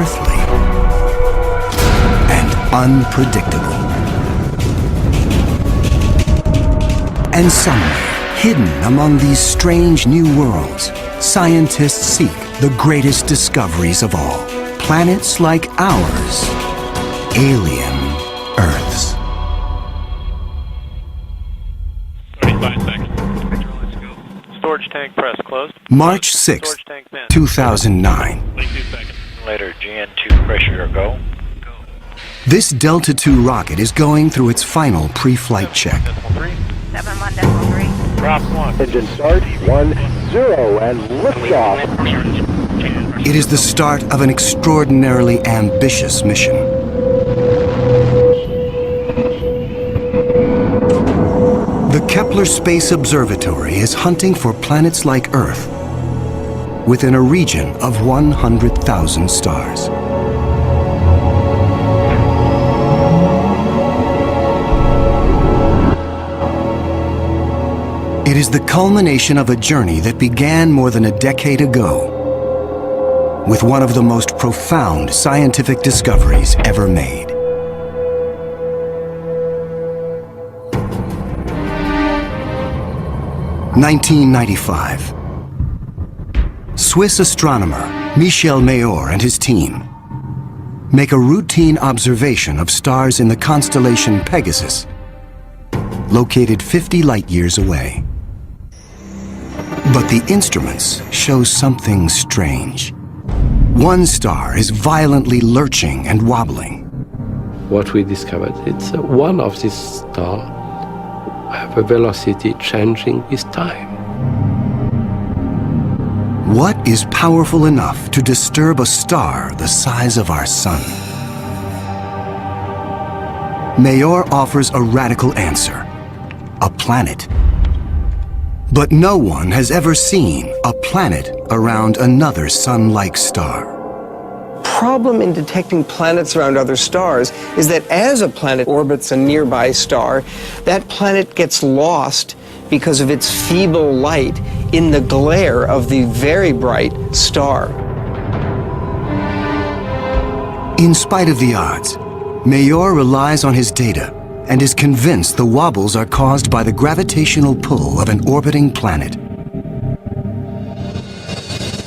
Earthly and unpredictable. And somewhere, hidden among these strange new worlds, scientists seek the greatest discoveries of all. Planets like ours, alien Earths. 35 seconds. Let's go. Storage tank press closed. March 6, 2009. 22 seconds. Later, GN2 pressure go. This Delta II rocket is going through its final pre-flight check. 7.1.3. Drop 1. Engine start, 1, 0, and liftoff. It is the start of an extraordinarily ambitious mission. The Kepler Space Observatory is hunting for planets like Earth within a region of 100,000 stars. It is the culmination of a journey that began more than a decade ago with one of the most profound scientific discoveries ever made. In 1995. Swiss astronomer Michel Mayor and his team make a routine observation of stars in the constellation Pegasus, located 50 light-years away. But the instruments show something strange. One star is violently lurching and wobbling. What we discovered, it's one of these stars have a velocity changing with time. What is powerful enough to disturb a star the size of our sun? Mayor offers a radical answer: a planet. But no one has ever seen a planet around another sun-like star. Problem in detecting planets around other stars is that as a planet orbits a nearby star, that planet gets lost because of its feeble light in the glare of the very bright star. In spite of the odds, Mayor relies on his data and is convinced the wobbles are caused by the gravitational pull of an orbiting planet.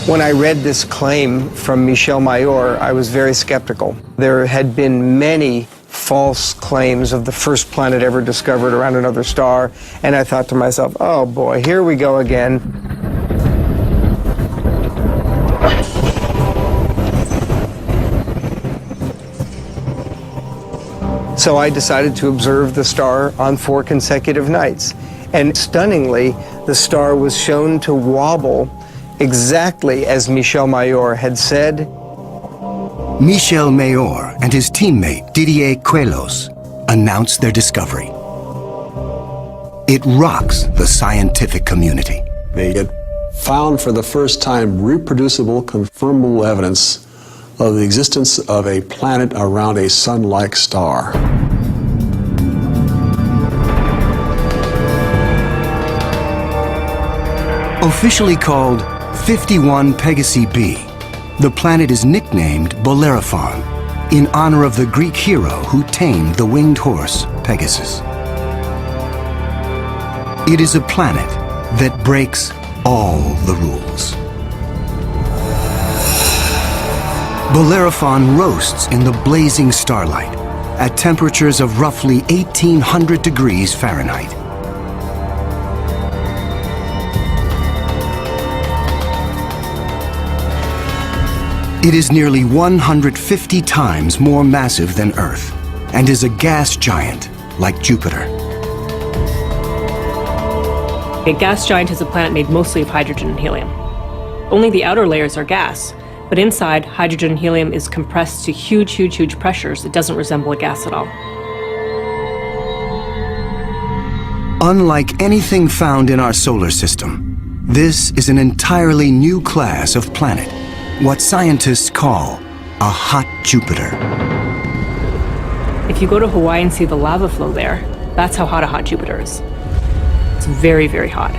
When I read this claim from Michel Mayor, I was very skeptical. There had been many false claims of the first planet ever discovered around another star, and I thought to myself, oh boy, here we go again. So I decided to observe the star on 4 consecutive nights. And stunningly, the star was shown to wobble exactly as Michel Mayor had said. Michel Mayor and his teammate Didier Queloz announce their discovery. It rocks the scientific community. They had found for the first time reproducible, confirmable evidence of the existence of a planet around a sun-like star. Officially called 51 Pegasi b, the planet is nicknamed Bellerophon in honor of the Greek hero who tamed the winged horse Pegasus. It is a planet that breaks all the rules. Bellerophon roasts in the blazing starlight at temperatures of roughly 1,800 degrees Fahrenheit. It is nearly 150 times more massive than Earth and is a gas giant like Jupiter. A gas giant is a planet made mostly of hydrogen and helium. Only the outer layers are gas, but inside, hydrogen and helium is compressed to huge, huge, huge pressures. It doesn't resemble a gas at all. Unlike anything found in our solar system, this is an entirely new class of planet, what scientists call a hot Jupiter. If you go to Hawaii and see the lava flow there, that's how hot a hot Jupiter is. It's very, very hot.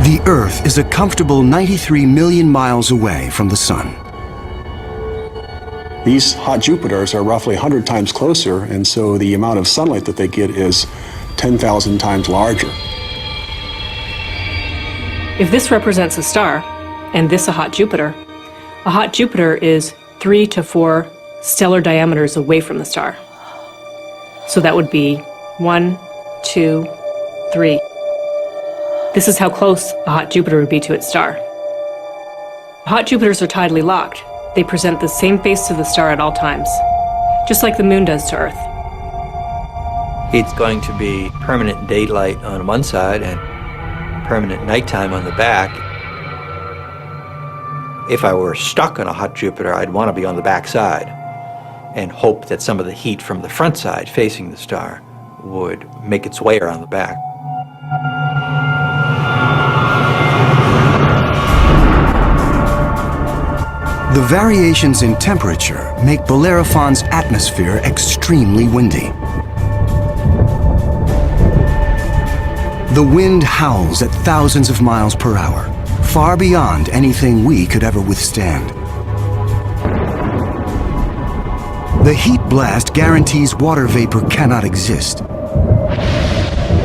The Earth is a comfortable 93 million miles away from the Sun. These hot Jupiters are roughly 100 times closer, and so the amount of sunlight that they get is 10,000 times larger. If this represents a star, and this a hot Jupiter is 3 to 4 stellar diameters away from the star. So that would be 1, 2, 3. This is how close a hot Jupiter would be to its star. Hot Jupiters are tidally locked. They present the same face to the star at all times, just like the moon does to Earth. It's going to be permanent daylight on one side and permanent nighttime on the back. If I were stuck on a hot Jupiter, I'd want to be on the back side and hope that some of the heat from the front side facing the star would make its way around the back. The variations in temperature make Bellerophon's atmosphere extremely windy. The wind howls at thousands of miles per hour, far beyond anything we could ever withstand. The heat blast guarantees water vapor cannot exist.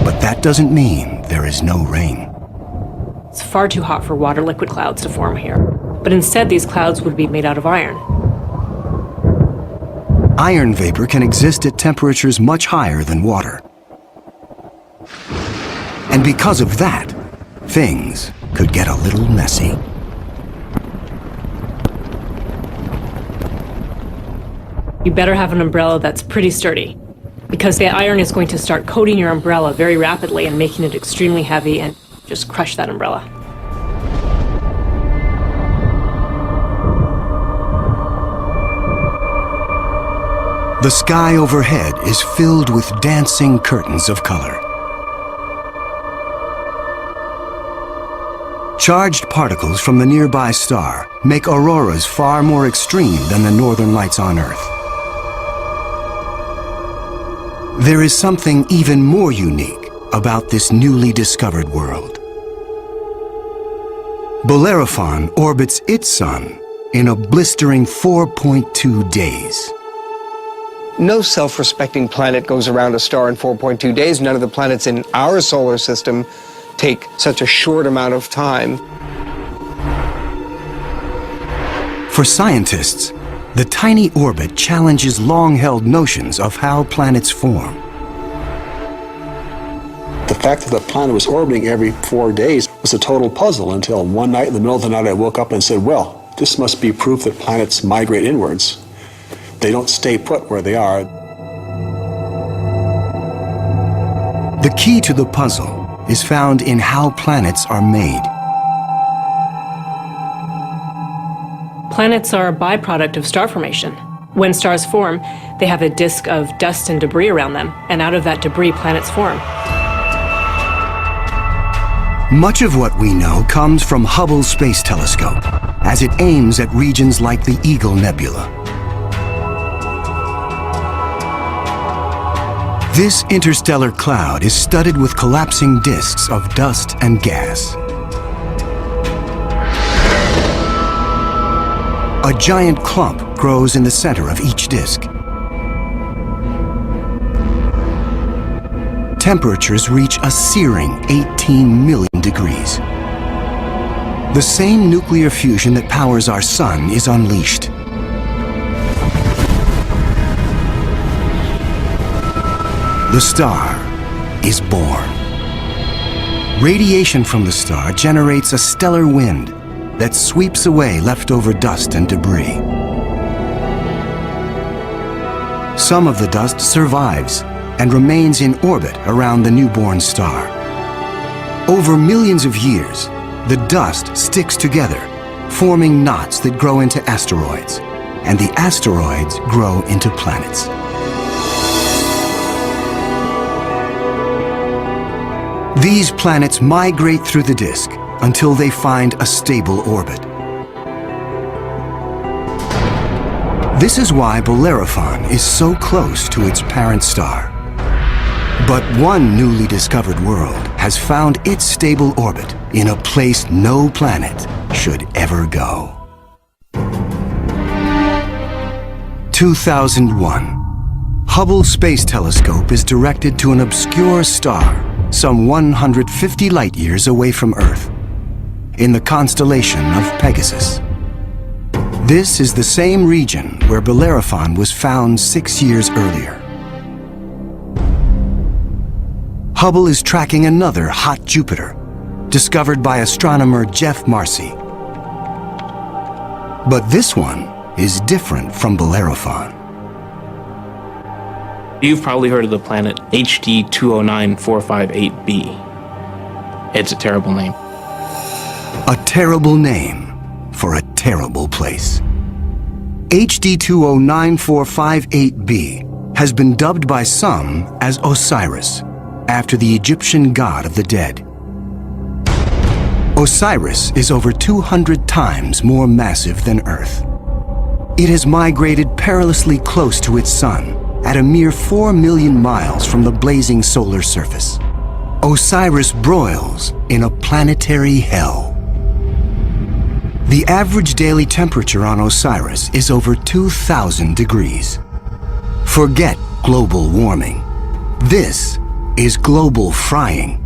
But that doesn't mean there is no rain. It's far too hot for water liquid clouds to form here. But instead, these clouds would be made out of iron. Iron vapor can exist at temperatures much higher than water. And because of that, things could get a little messy. You better have an umbrella that's pretty sturdy, because the iron is going to start coating your umbrella very rapidly and making it extremely heavy and just crush that umbrella. The sky overhead is filled with dancing curtains of color. Charged particles from the nearby star make auroras far more extreme than the northern lights on Earth. There is something even more unique about this newly discovered world. Bellerophon orbits its sun in a blistering 4.2 days. No self-respecting planet goes around a star in 4.2 days. None of the planets in our solar system take such a short amount of time. For scientists, the tiny orbit challenges long-held notions of how planets form. The fact that the planet was orbiting every 4 days was a total puzzle until one night in the middle of the night I woke up and said, well, this must be proof that planets migrate inwards. They don't stay put where they are. The key to the puzzle is found in how planets are made. Planets are a byproduct of star formation. When stars form, they have a disk of dust and debris around them, and out of that debris, planets form. Much of what we know comes from Hubble's Space Telescope, as it aims at regions like the Eagle Nebula. This interstellar cloud is studded with collapsing disks of dust and gas. A giant clump grows in the center of each disk. Temperatures reach a searing 18 million degrees. The same nuclear fusion that powers our sun is unleashed. The star is born. Radiation from the star generates a stellar wind that sweeps away leftover dust and debris. Some of the dust survives and remains in orbit around the newborn star. Over millions of years, the dust sticks together, forming knots that grow into asteroids, and the asteroids grow into planets. These planets migrate through the disk until they find a stable orbit. This is why Bellerophon is so close to its parent star. But one newly discovered world has found its stable orbit in a place no planet should ever go. 2001. Hubble Space Telescope is directed to an obscure star some 150 light-years away from Earth, in the constellation of Pegasus. This is the same region where Bellerophon was found 6 years earlier. Hubble is tracking another hot Jupiter, discovered by astronomer Jeff Marcy. But this one is different from Bellerophon. You've probably heard of the planet HD 209458b. It's a terrible name. A terrible name for a terrible place. HD 209458b has been dubbed by some as Osiris, after the Egyptian god of the dead. Osiris is over 200 times more massive than Earth. It has migrated perilously close to its sun, at a mere 4 million miles from the blazing solar surface. Osiris broils in a planetary hell. The average daily temperature on Osiris is over 2,000 degrees. Forget global warming. This is global frying,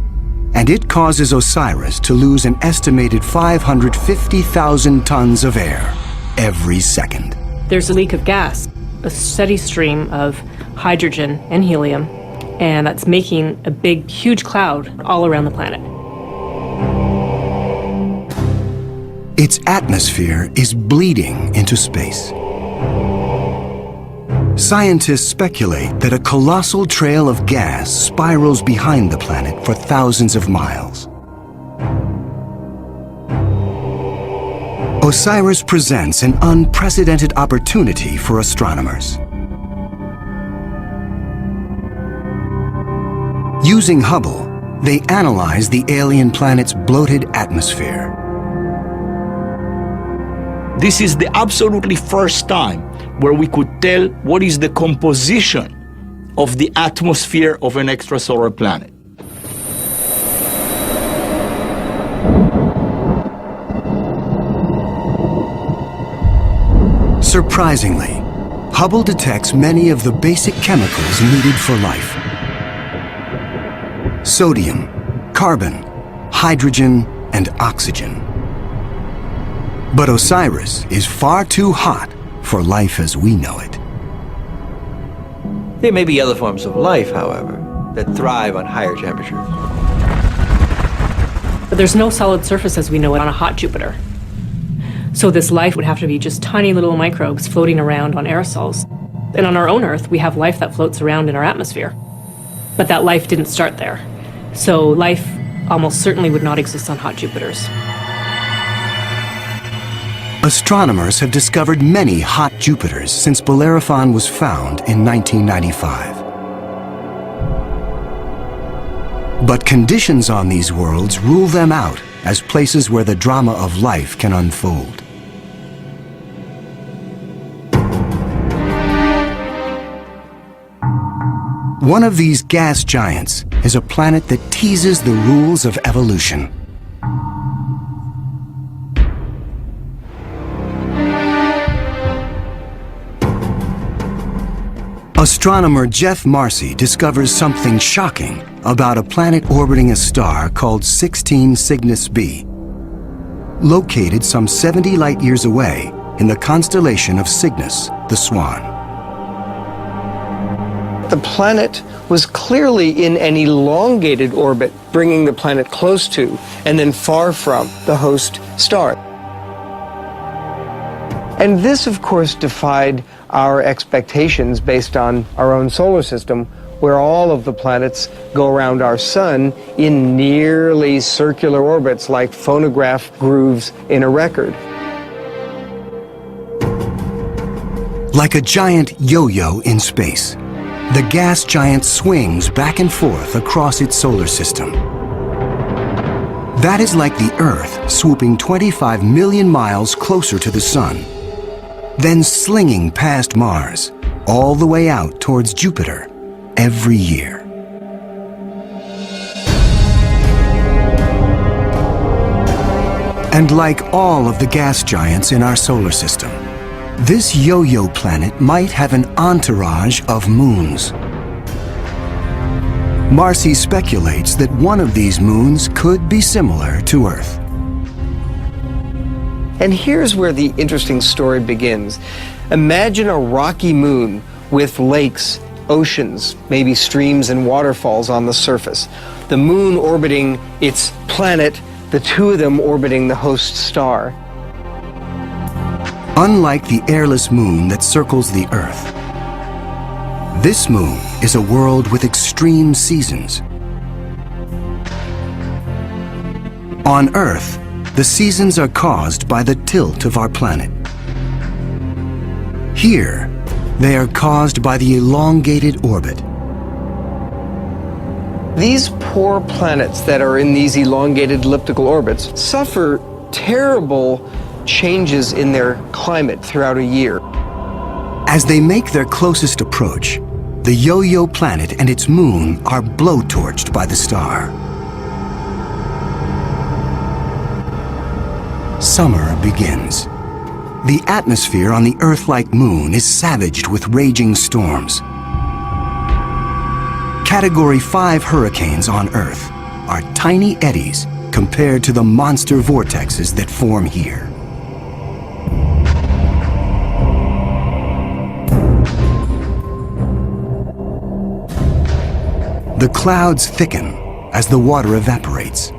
and it causes Osiris to lose an estimated 550,000 tons of air every second. There's a leak of gas, a steady stream of hydrogen and helium, and that's making a big, huge cloud all around the planet. Its atmosphere is bleeding into space. Scientists speculate that a colossal trail of gas spirals behind the planet for thousands of miles. Osiris presents an unprecedented opportunity for astronomers. Using Hubble, they analyze the alien planet's bloated atmosphere. This is the absolutely first time where we could tell what is the composition of the atmosphere of an extrasolar planet. Surprisingly, Hubble detects many of the basic chemicals needed for life. Sodium, carbon, hydrogen, and oxygen. But Osiris is far too hot for life as we know it. There may be other forms of life, however, that thrive on higher temperatures. But there's no solid surface as we know it on a hot Jupiter. So this life would have to be just tiny little microbes floating around on aerosols. And on our own Earth, we have life that floats around in our atmosphere. But that life didn't start there. So life almost certainly would not exist on hot Jupiters. Astronomers have discovered many hot Jupiters since Bellerophon was found in 1995. But conditions on these worlds rule them out as places where the drama of life can unfold. One of these gas giants is a planet that teases the rules of evolution. Astronomer Jeff Marcy discovers something shocking about a planet orbiting a star called 16 Cygnus b, located some 70 light-years away in the constellation of Cygnus, the Swan. The planet was clearly in an elongated orbit, bringing the planet close to and then far from the host star. And this, of course, defied our expectations based on our own solar system, where all of the planets go around our sun in nearly circular orbits like phonograph grooves in a record. Like a giant yo-yo in space, the gas giant swings back and forth across its solar system. That is like the Earth swooping 25 million miles closer to the sun, then slinging past Mars, all the way out towards Jupiter every year. And like all of the gas giants in our solar system, this yo-yo planet might have an entourage of moons. Marcy speculates that one of these moons could be similar to Earth. And here's where the interesting story begins. Imagine a rocky moon with lakes, oceans, maybe streams and waterfalls on the surface. The moon orbiting its planet, the two of them orbiting the host star. Unlike the airless moon that circles the Earth, this moon is a world with extreme seasons. On Earth, the seasons are caused by the tilt of our planet. Here, they are caused by the elongated orbit. These poor planets that are in these elongated elliptical orbits suffer terrible changes in their climate throughout a year. As they make their closest approach, the yo-yo planet and its moon are blowtorched by the star. Summer begins. The atmosphere on the Earth-like moon is savaged with raging storms. Category 5 hurricanes on Earth are tiny eddies compared to the monster vortexes that form here. The clouds thicken as the water evaporates.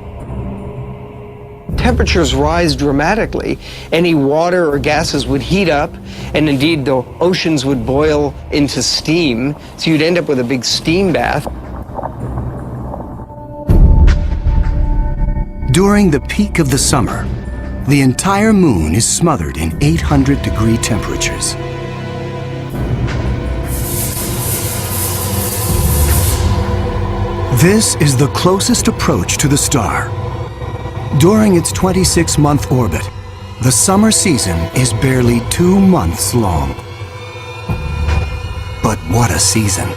Temperatures rise dramatically. Any water or gases would heat up, and indeed the oceans would boil into steam, so you'd end up with a big steam bath. During the peak of the summer, the entire moon is smothered in 800-degree temperatures. This is the closest approach to the star. During its 26-month orbit, the summer season is barely 2 months long. But what a season!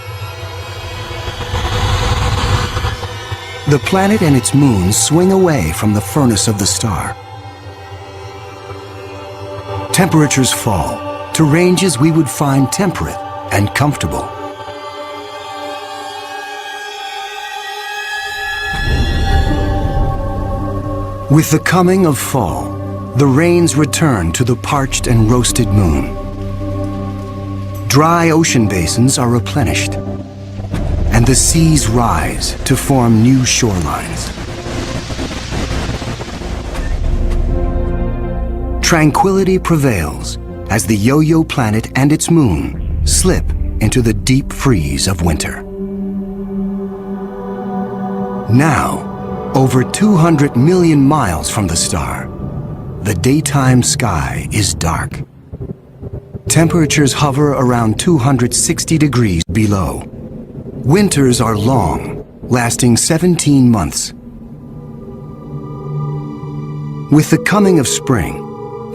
The planet and its moon swing away from the furnace of the star. Temperatures fall to ranges we would find temperate and comfortable. With the coming of fall, the rains return to the parched and roasted moon. Dry ocean basins are replenished, and the seas rise to form new shorelines. Tranquility prevails as the yo-yo planet and its moon slip into the deep freeze of winter. Now, over 200 million miles from the star, the daytime sky is dark. Temperatures hover around 260 degrees below. Winters are long, lasting 17 months. With the coming of spring,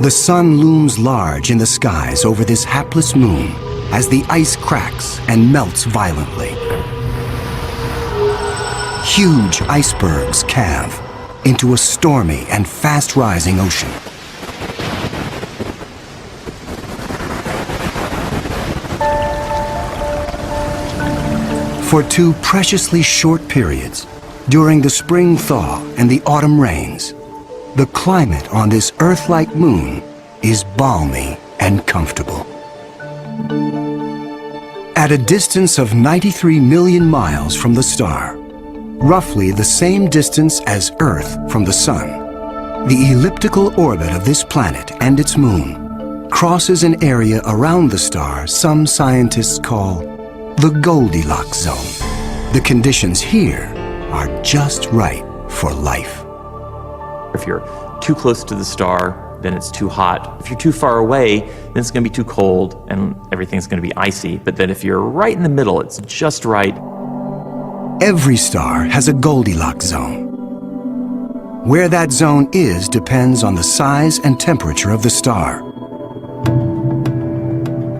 the sun looms large in the skies over this hapless moon as the ice cracks and melts violently. Huge icebergs calve into a stormy and fast-rising ocean. For 2 preciously short periods, during the spring thaw and the autumn rains, the climate on this Earth-like moon is balmy and comfortable. At a distance of 93 million miles from the star, roughly the same distance as Earth from the Sun, the elliptical orbit of this planet and its moon crosses an area around the star some scientists call the Goldilocks zone. The conditions here are just right for life. If you're too close to the star, then it's too hot. If you're too far away, then it's going to be too cold and everything's going to be icy. But then if you're right in the middle, it's just right. Every star has a Goldilocks zone. Where that zone is depends on the size and temperature of the star.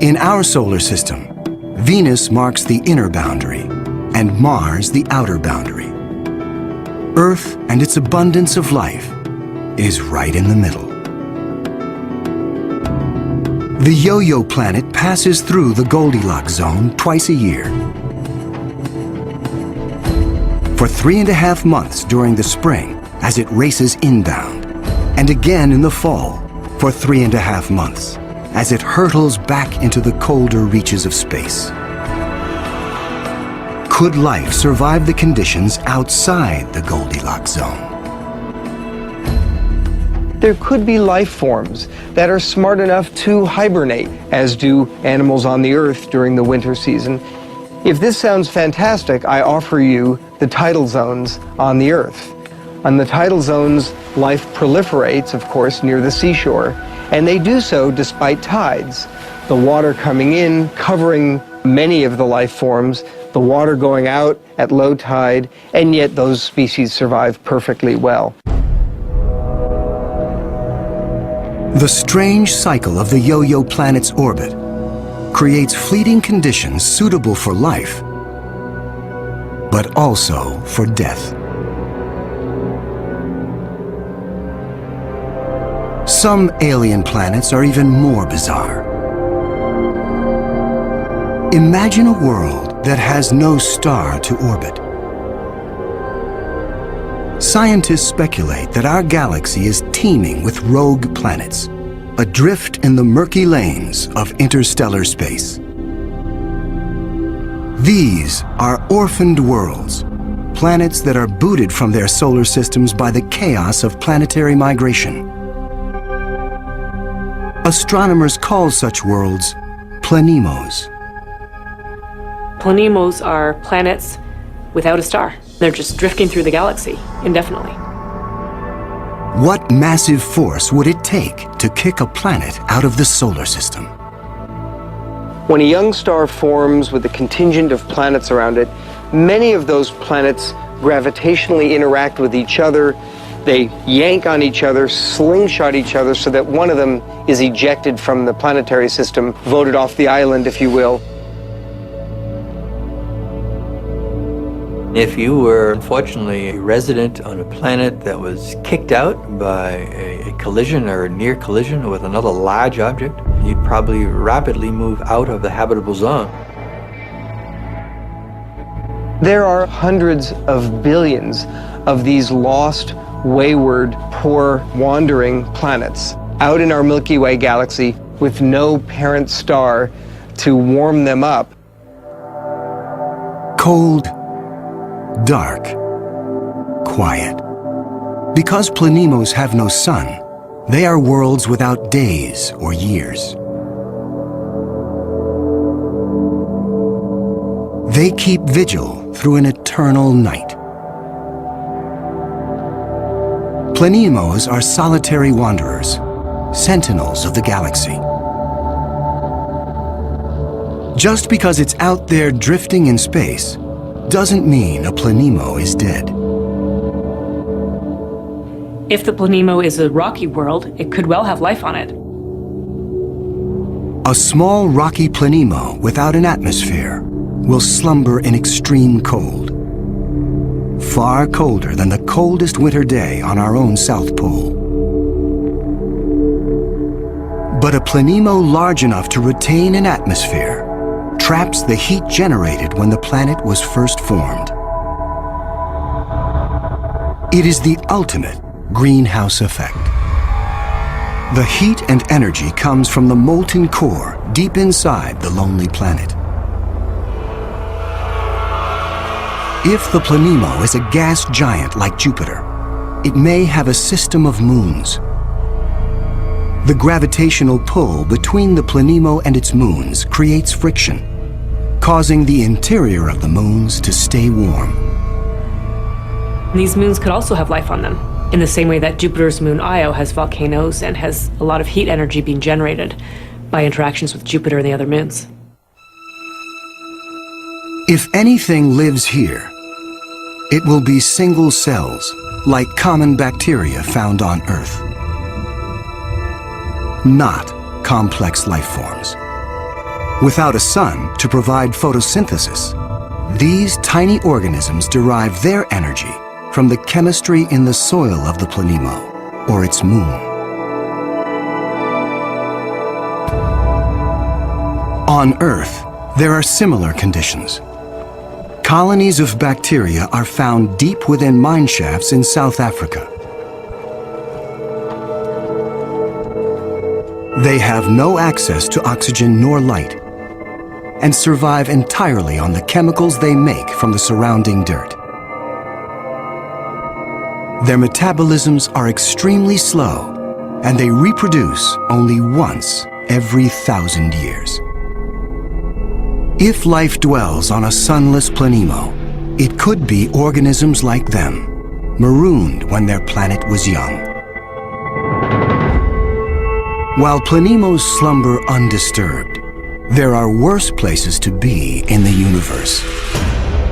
In our solar system, Venus marks the inner boundary and Mars the outer boundary. Earth and its abundance of life is right in the middle. The Yo-Yo planet passes through the Goldilocks zone twice a year. For 3.5 months during the spring as it races inbound, and again in the fall for 3.5 months as it hurtles back into the colder reaches of space. Could life survive the conditions outside the Goldilocks zone? There could be life forms that are smart enough to hibernate, as do animals on the Earth during the winter season. If this sounds fantastic, I offer you the tidal zones on the Earth. On the tidal zones, life proliferates, of course, near the seashore, and they do so despite tides. The water coming in, covering many of the life forms, the water going out at low tide, and yet those species survive perfectly well. The strange cycle of the Yo-Yo planet's orbit creates fleeting conditions suitable for life, but also for death. Some alien planets are even more bizarre. Imagine a world that has no star to orbit. Scientists speculate that our galaxy is teeming with rogue planets, adrift in the murky lanes of interstellar space. These are orphaned worlds, planets that are booted from their solar systems by the chaos of planetary migration. Astronomers call such worlds planemos. Planemos are planets without a star. They're just drifting through the galaxy indefinitely. What massive force would it take to kick a planet out of the solar system? When a young star forms with a contingent of planets around it, many of those planets gravitationally interact with each other. They yank on each other, slingshot each other, so that one of them is ejected from the planetary system, voted off the island, if you will. If you were, unfortunately, a resident on a planet that was kicked out by a collision or a near collision with another large object, you'd probably rapidly move out of the habitable zone. There are hundreds of billions of these lost, wayward, poor, wandering planets out in our Milky Way galaxy with no parent star to warm them up. Cold, dark, quiet. Because planemos have no sun, they are worlds without days or years. They keep vigil through an eternal night. Planemos are solitary wanderers, sentinels of the galaxy. Just because it's out there drifting in space doesn't mean a planemo is dead. If the planemo is a rocky world, it could well have life on it. A small rocky planemo without an atmosphere will slumber in extreme cold, far colder than the coldest winter day on our own South Pole. But a planemo large enough to retain an atmosphere traps the heat generated when the planet was first formed. It is the ultimate greenhouse effect. The heat and energy comes from the molten core deep inside the lonely planet. If the planemo is a gas giant like Jupiter, it may have a system of moons. The gravitational pull between the planemo and its moons creates friction, causing the interior of the moons to stay warm. These moons could also have life on them, in the same way that Jupiter's moon Io has volcanoes and has a lot of heat energy being generated by interactions with Jupiter and the other moons. If anything lives here, it will be single cells, like common bacteria found on Earth. Not complex life forms. Without a sun to provide photosynthesis, these tiny organisms derive their energy from the chemistry in the soil of the planemo. or its moon. On Earth, there are similar conditions. Colonies of bacteria are found deep within mine shafts in South Africa. They have no access to oxygen nor light and survive entirely on the chemicals they make from the surrounding dirt. Their metabolisms are extremely slow, and they reproduce only once every 1,000 years. If life dwells on a sunless planemo, it could be organisms like them, marooned when their planet was young. While planemos slumber undisturbed, there are worse places to be in the universe.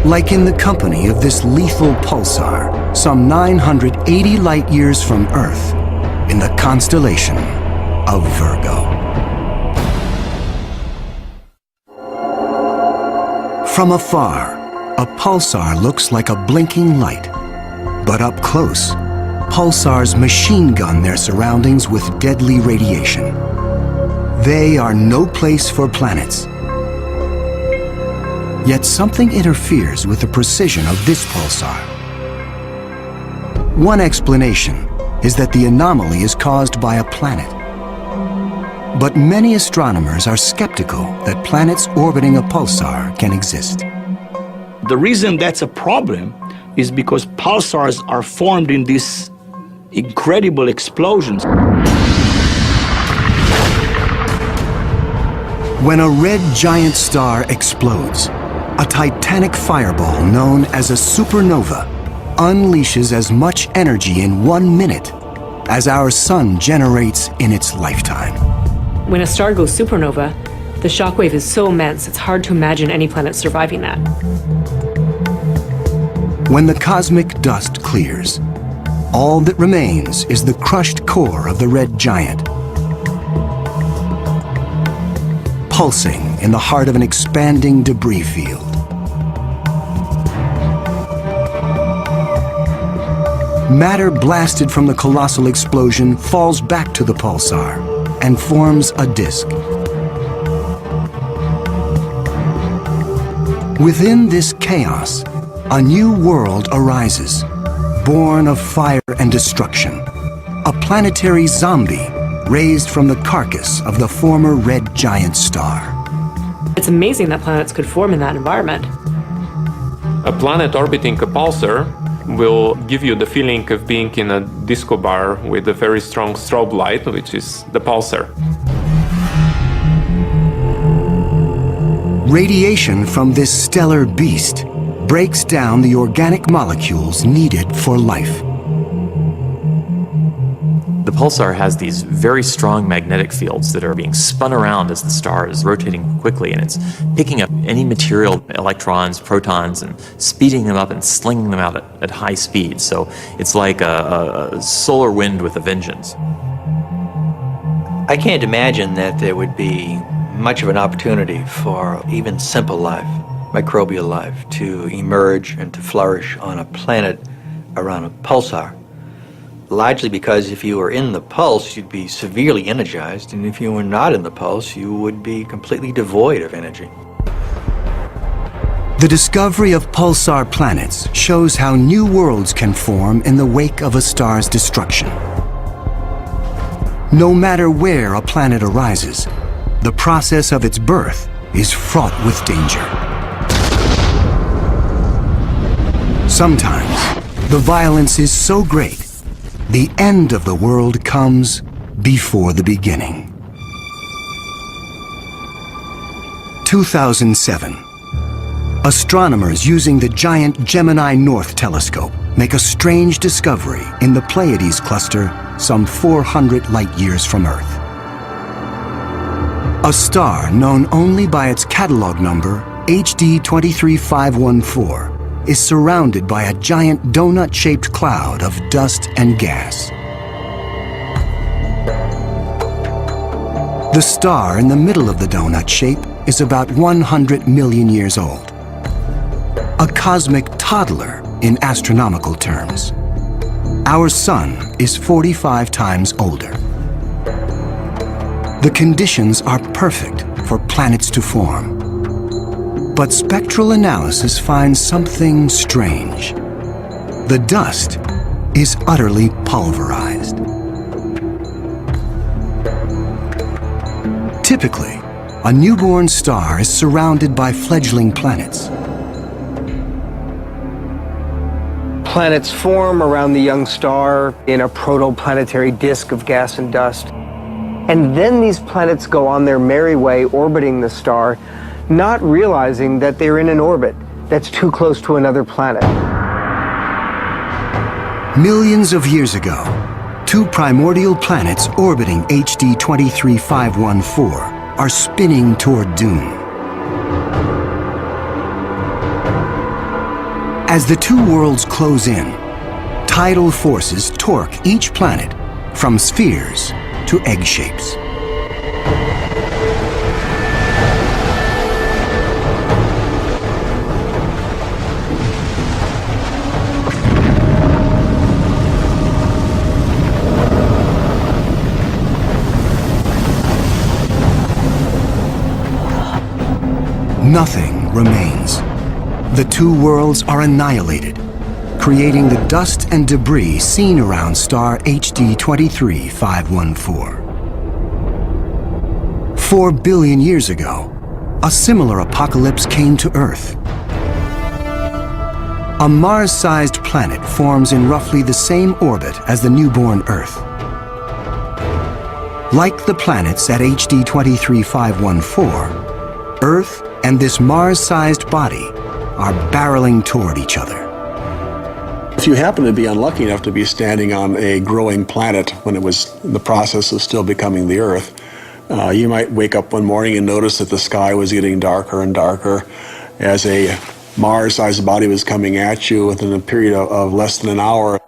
Like in the company of this lethal pulsar, some 980 light-years from Earth, in the constellation of Virgo. From afar, a pulsar looks like a blinking light. But up close, pulsars machine gun their surroundings with deadly radiation. They are no place for planets. Yet something interferes with the precision of this pulsar. One explanation is that the anomaly is caused by a planet. But many astronomers are skeptical that planets orbiting a pulsar can exist. The reason that's a problem is because pulsars are formed in these incredible explosions. When a red giant star explodes, a titanic fireball known as a supernova unleashes as much energy in 1 minute as our sun generates in its lifetime. When a star goes supernova, the shockwave is so immense it's hard to imagine any planet surviving that. When the cosmic dust clears, all that remains is the crushed core of the red giant, pulsing in the heart of an expanding debris field. Matter blasted from the colossal explosion falls back to the pulsar and forms a disk. Within this chaos, a new world arises, born of fire and destruction, a planetary zombie raised from the carcass of the former red giant star. It's amazing that planets could form in that environment. A planet orbiting a pulsar will give you the feeling of being in a disco bar with a very strong strobe light, which is the pulsar. Radiation from this stellar beast breaks down the organic molecules needed for life. The pulsar has these very strong magnetic fields that are being spun around as the star is rotating quickly, and it's picking up any material, electrons, protons, and speeding them up and slinging them out at high speed. So it's like a solar wind with a vengeance. I can't imagine that there would be much of an opportunity for even simple life, microbial life, to emerge and to flourish on a planet around a pulsar. Largely because if you were in the pulse, you'd be severely energized, and if you were not in the pulse, you would be completely devoid of energy. The discovery of pulsar planets shows how new worlds can form in the wake of a star's destruction. No matter where a planet arises, the process of its birth is fraught with danger. Sometimes, the violence is so great, the end of the world comes before the beginning. 2007. Astronomers using the giant Gemini North telescope make a strange discovery in the Pleiades cluster some 400 light-years from Earth. A star known only by its catalog number, HD 23514, is surrounded by a giant donut-shaped cloud of dust and gas. The star in the middle of the donut shape is about 100 million years old. A cosmic toddler in astronomical terms. Our sun is 45 times older. The conditions are perfect for planets to form. But spectral analysis finds something strange. The dust is utterly pulverized. Typically, a newborn star is surrounded by fledgling planets. Planets form around the young star in a protoplanetary disk of gas and dust. And then these planets go on their merry way orbiting the star, not realizing that they're in an orbit that's too close to another planet. Millions of years ago, two primordial planets orbiting HD 23514 are spinning toward doom. As the two worlds close in, tidal forces torque each planet from spheres to egg shapes. Nothing remains. The two worlds are annihilated, creating the dust and debris seen around star HD 23514. 4 billion years ago, a similar apocalypse came to Earth. A Mars-sized planet forms in roughly the same orbit as the newborn Earth. Like the planets at HD 23514, Earth and this Mars-sized body are barreling toward each other. If you happen to be unlucky enough to be standing on a growing planet when it was in the process of still becoming the Earth, you might wake up one morning and notice that the sky was getting darker and darker as a Mars-sized body was coming at you within a period of less than an hour.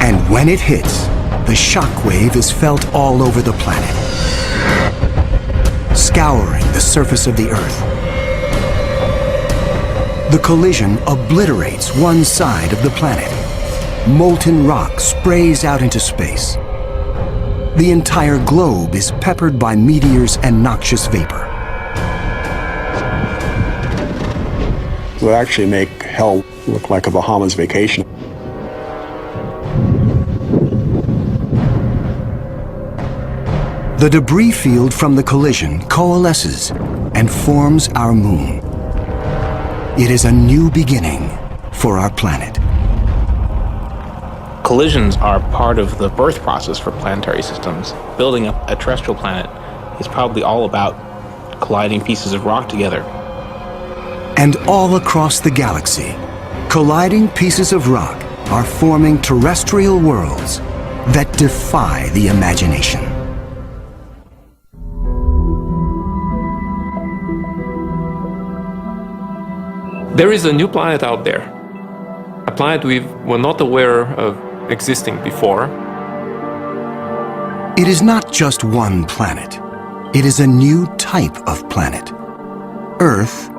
And when it hits, the shock wave is felt all over the planet, scouring the surface of the Earth. The collision obliterates one side of the planet. Molten rock sprays out into space. The entire globe is peppered by meteors and noxious vapor. It would actually make hell look like a Bahamas vacation. The debris field from the collision coalesces and forms our moon. It is a new beginning for our planet. Collisions are part of the birth process for planetary systems. Building up a terrestrial planet is probably all about colliding pieces of rock together. And all across the galaxy, colliding pieces of rock are forming terrestrial worlds that defy the imagination. There is a new planet out there, a planet we were not aware of existing before. It is not just one planet. It is a new type of planet. Earth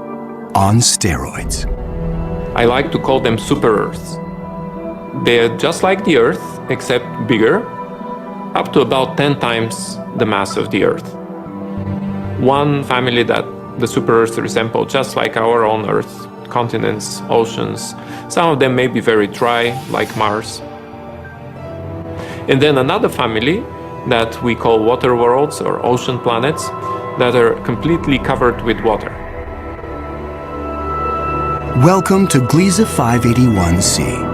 on steroids. I like to call them super-Earths. They're just like the Earth, except bigger, up to about 10 times the mass of the Earth. One family that the super-Earths resemble, just like our own Earth, continents, oceans. Some of them may be very dry, like Mars. And then another family that we call water worlds or ocean planets that are completely covered with water. Welcome to Gliese 581c.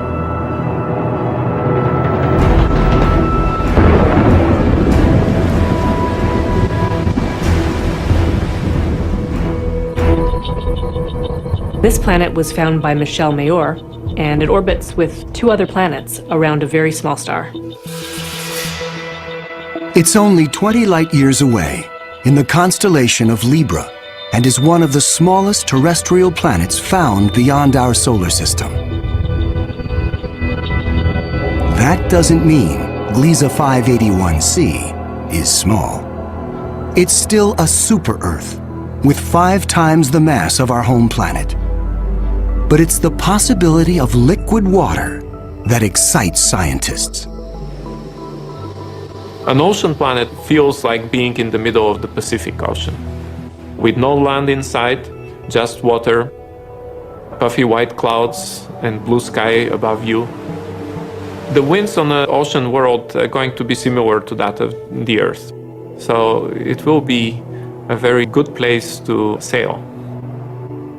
This planet was found by Michel Mayor, and it orbits with 2 other planets around a very small star. It's only 20 light-years away in the constellation of Libra and is one of the smallest terrestrial planets found beyond our solar system. That doesn't mean Gliese 581c is small. It's still a super-Earth, with 5 times the mass of our home planet. But it's the possibility of liquid water that excites scientists. An ocean planet feels like being in the middle of the Pacific Ocean, with no land inside, just water, puffy white clouds, and blue sky above you. The winds on the ocean world are going to be similar to that of the Earth. So it will be a very good place to sail.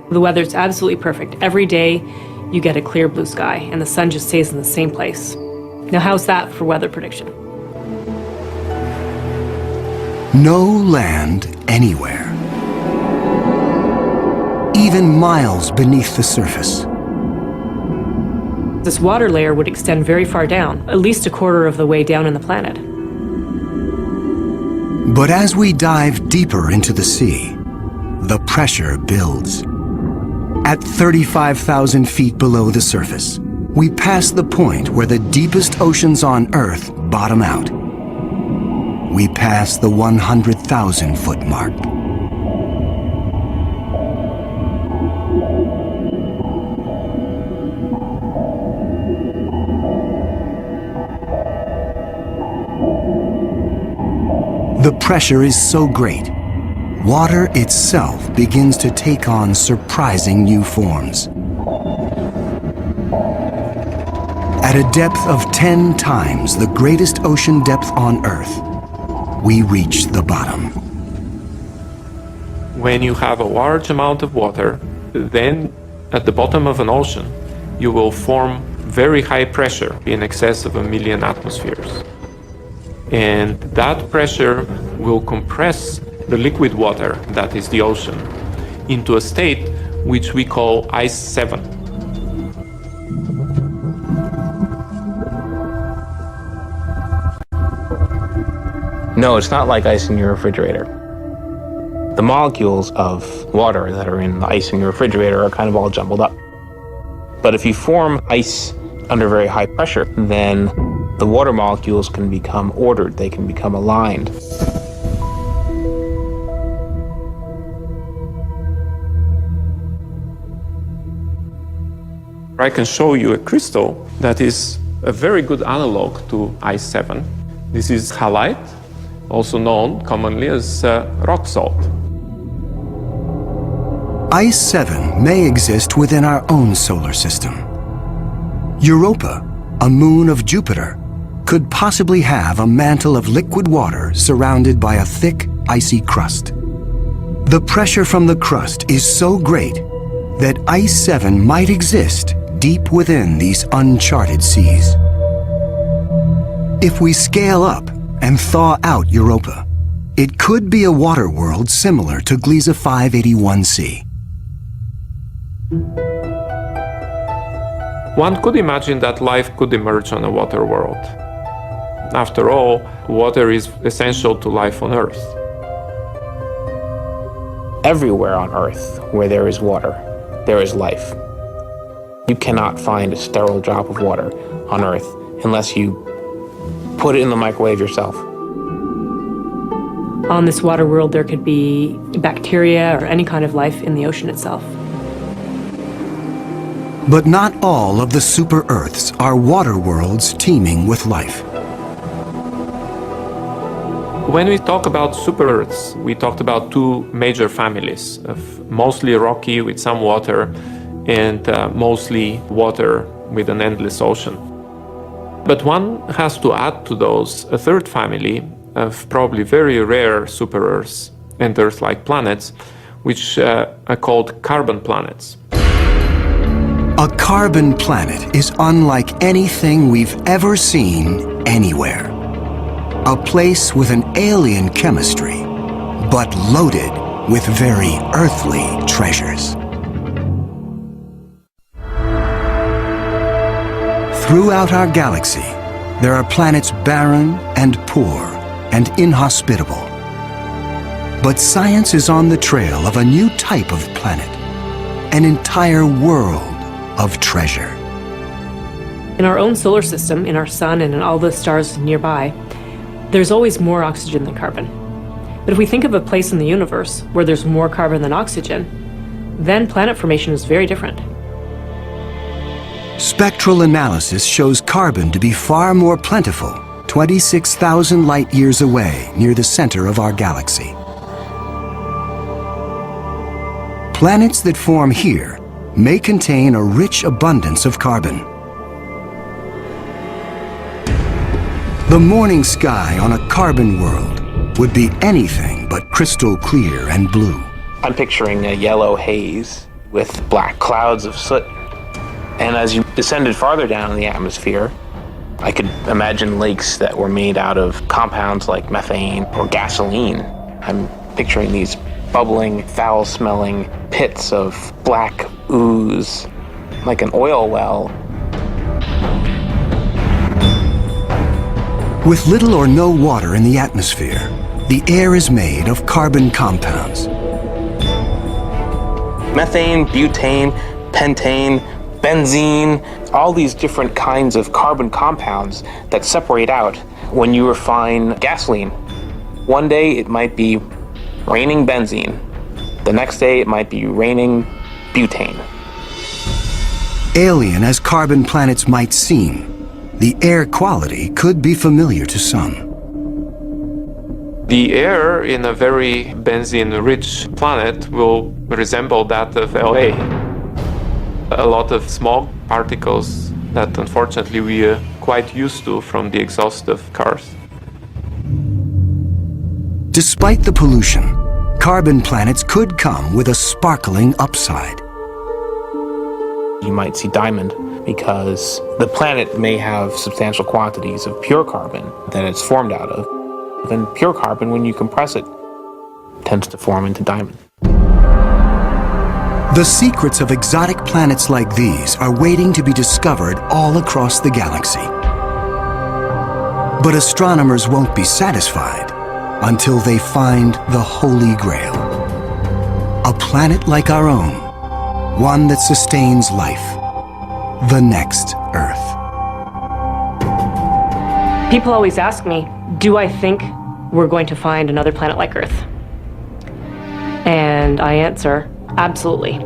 The weather's absolutely perfect. Every day you get a clear blue sky and the sun just stays in the same place. Now how's that for weather prediction? No land anywhere. Even miles beneath the surface. This water layer would extend very far down, at least a quarter of the way down in the planet. But as we dive deeper into the sea, the pressure builds. At 35,000 feet below the surface, we pass the point where the deepest oceans on Earth bottom out. We pass the 100,000-foot mark. The pressure is so great, water itself begins to take on surprising new forms. At a depth of 10 times the greatest ocean depth on Earth, we reach the bottom. When you have a large amount of water, then at the bottom of an ocean, you will form very high pressure in excess of 1 million atmospheres. And that pressure will compress the liquid water, that is the ocean, into a state which we call ice 7. No, it's not like ice in your refrigerator. The molecules of water that are in the ice in your refrigerator are kind of all jumbled up. But if you form ice under very high pressure, then the water molecules can become ordered, they can become aligned. I can show you a crystal that is a very good analog to ice 7. This is halite, also known commonly as rock salt. Ice 7 may exist within our own solar system. Europa, a moon of Jupiter, could possibly have a mantle of liquid water surrounded by a thick, icy crust. The pressure from the crust is so great that Ice 7 might exist deep within these uncharted seas. If we scale up and thaw out Europa, it could be a water world similar to Gliese 581c. One could imagine that life could emerge on a water world. After all, water is essential to life on Earth. Everywhere on Earth where there is water, there is life. You cannot find a sterile drop of water on Earth unless you put it in the microwave yourself. On this water world, there could be bacteria or any kind of life in the ocean itself. But not all of the super-Earths are water worlds teeming with life. When we talk about super-Earths, we talked about two major families of mostly rocky with some water and mostly water with an endless ocean. But one has to add to those a third family of probably very rare super-Earths and Earth-like planets, which are called carbon planets. A carbon planet is unlike anything we've ever seen anywhere. A place with an alien chemistry, but loaded with very earthly treasures. Throughout our galaxy, there are planets barren and poor and inhospitable. But science is on the trail of a new type of planet, an entire world of treasure. In our own solar system, in our sun and in all the stars nearby, there's always more oxygen than carbon. But if we think of a place in the universe where there's more carbon than oxygen, then planet formation is very different. Spectral analysis shows carbon to be far more plentiful, 26,000 light years away near the center of our galaxy. Planets that form here may contain a rich abundance of carbon. The morning sky on a carbon world would be anything but crystal clear and blue. I'm picturing a yellow haze with black clouds of soot. And as you descended farther down in the atmosphere, I could imagine lakes that were made out of compounds like methane or gasoline. I'm picturing these bubbling, foul-smelling pits of black ooze, like an oil well. With little or no water in the atmosphere, the air is made of carbon compounds. Methane, butane, pentane, benzene, all these different kinds of carbon compounds that separate out when you refine gasoline. One day it might be raining benzene. The next day it might be raining butane. Alien as carbon planets might seem, the air quality could be familiar to some. The air in a very benzene-rich planet will resemble that of LA. A lot of small particles that unfortunately we are quite used to from the exhaust of cars. Despite the pollution, carbon planets could come with a sparkling upside. You might see diamond because the planet may have substantial quantities of pure carbon that it's formed out of. And pure carbon, when you compress it, tends to form into diamond. The secrets of exotic planets like these are waiting to be discovered all across the galaxy. But astronomers won't be satisfied until they find the Holy Grail. A planet like our own, one that sustains life, the next Earth. People always ask me, do I think we're going to find another planet like Earth? And I answer, absolutely.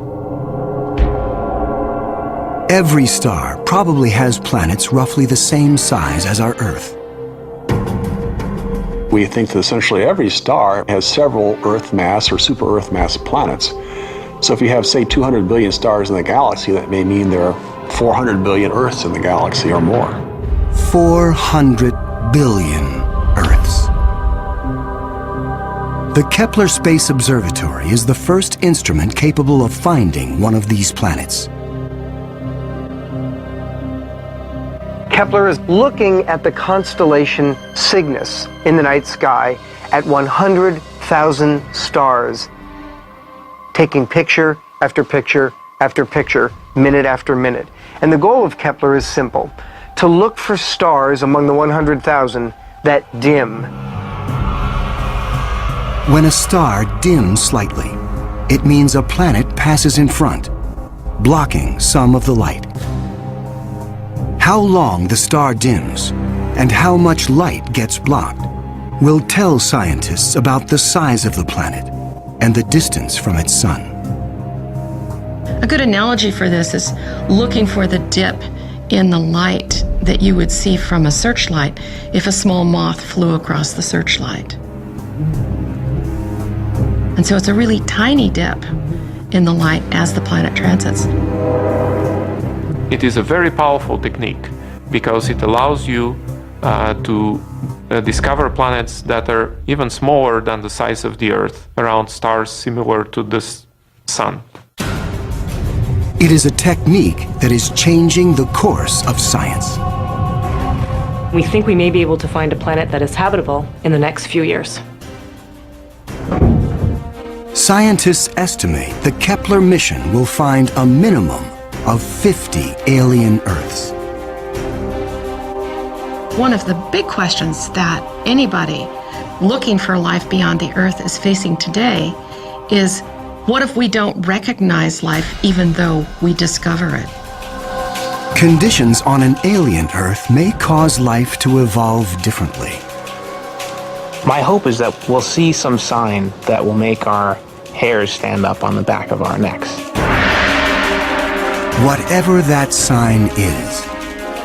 Every star probably has planets roughly the same size as our Earth. We think that essentially every star has several Earth mass or super Earth mass planets. So if you have, say, 200 billion stars in the galaxy, that may mean there are 400 billion Earths in the galaxy or more. 400 billion Earths. The Kepler Space Observatory is the first instrument capable of finding one of these planets. Kepler is looking at the constellation Cygnus in the night sky at 100,000 stars, taking picture after picture after picture, minute after minute. And the goal of Kepler is simple: to look for stars among the 100,000 that dim. When a star dims slightly, it means a planet passes in front, blocking some of the light. How long the star dims and how much light gets blocked will tell scientists about the size of the planet and the distance from its sun. A good analogy for this is looking for the dip in the light that you would see from a searchlight if a small moth flew across the searchlight. And so it's a really tiny dip in the light as the planet transits. It is a very powerful technique because it allows you to discover planets that are even smaller than the size of the Earth around stars similar to the Sun. It is a technique that is changing the course of science. We think we may be able to find a planet that is habitable in the next few years. Scientists estimate the Kepler mission will find a minimum of 50 alien Earths. One of the big questions that anybody looking for life beyond the Earth is facing today is, what if we don't recognize life even though we discover it? Conditions on an alien Earth may cause life to evolve differently. My hope is that we'll see some sign that will make our hairs stand up on the back of our necks. Whatever that sign is,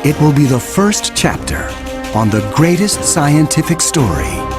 it will be the first chapter on the greatest scientific story